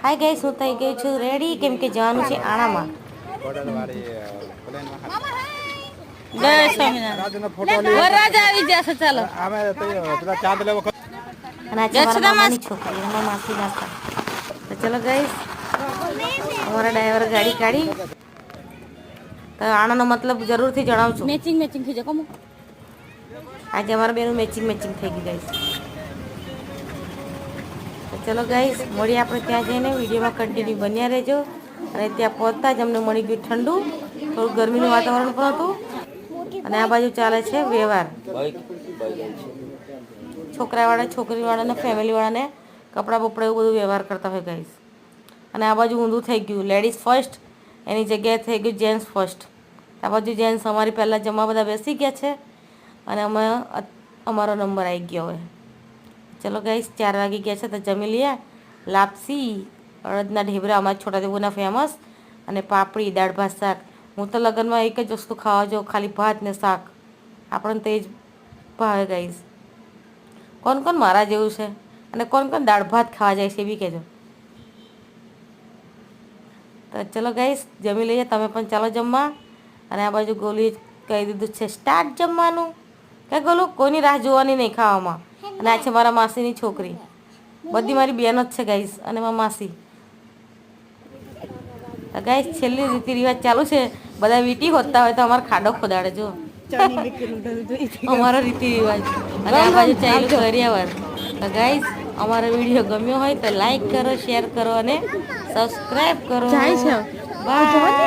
Hi guys, હું થઈ ગઈ છું રેડી કેમ કે જવાનું છે આણામાં. જય સ્વામિનારાયણ. વરરાજા આવી જશે, ચાલો. અને આ છે મારા મામાની છોકરી, એમાં માસી નાખતા. તો ચલો ગાઈસ, અમારા ડ્રાઈવર ગાડી કાઢી. તો આણાનો મતલબ જરૂરથી જણાવજો. મેચિંગ મેચિંગ થઈ જાય. આજે અમારા બેનું મેચિંગ મેચિંગ થઈ ગયું ગાઈસ. તો ચલો ગાઈસ, મળીએ આપણે ત્યાં જઈને. વિડીયોમાં કન્ટિન્યુ બન્યા રહેજો. અને ત્યાં પહોંચતા જ અમને મળી ગયું ઠંડુ, થોડું ગરમીનું વાતાવરણ પણ હતું. અને આ બાજુ ચાલે છે વ્યવહાર. છોકરાવાળા છોકરીવાળાને ફેમિલીવાળાને કપડાં બપડા એવું બધું વ્યવહાર કરતા હોય ગાઈસ. અને આ બાજુ ઊંધું થઈ ગયું, લેડીઝ ફર્સ્ટ એની જગ્યાએ થઈ ગયું જેન્ટ્સ ફર્સ્ટ. આ બાજુ જેન્ટ્સ અમારી પહેલાં જમવા બધા બેસી ગયા છે અને અમે અમારો નંબર આવી ગયો હવે. ચલો ગાઈસ, 4 વાગી ગયા છે તો જમી લઈએ. લાપસી, અડદના ઢેબરા અમારા છોટાદેવના ફેમસ, અને પાપડી, દાળ ભાત, શાક. હું તો લગ્નમાં એક જ વસ્તુ ખાવા જાઉં, ખાલી ભાત ને શાક. આપણને તો એ જ ભાવે ગાઈસ. કોણ કોણ મારા જેવું છે અને કોણ કોણ દાળ ભાત ખાવા જાય છે એ બી કહેજો. તો ચલો ગાઈસ, જમી લઈએ. તમે પણ ચાલો જમવા. અને આ બાજુ ગોલી કહી દીધું છે સ્ટાર્ટ જમવાનું. કે ગોલું, કોઈની રાહ જોવાની નહીં ખાવામાં. અને આ છે મારા માસીની છોકરી. બધી મારી બહેનો જ છે ગાઈસ, અને મારા માસી. ગાઈસ, છેલ્લી રીતિ રિવાજ ચાલુ છે. બધા વીટી હોતા હોય તો અમારો ખાડો ખોદાડે જો અમારો રીતિ રિવાજ. અને આ બાજુ ચાલ્યું કરિયાવર. તો ગાઈસ, અમારો વિડીયો ગમ્યો હોય તો લાઈક કરો, શેર કરો અને સબસ્ક્રાઈબ કરો. બાય.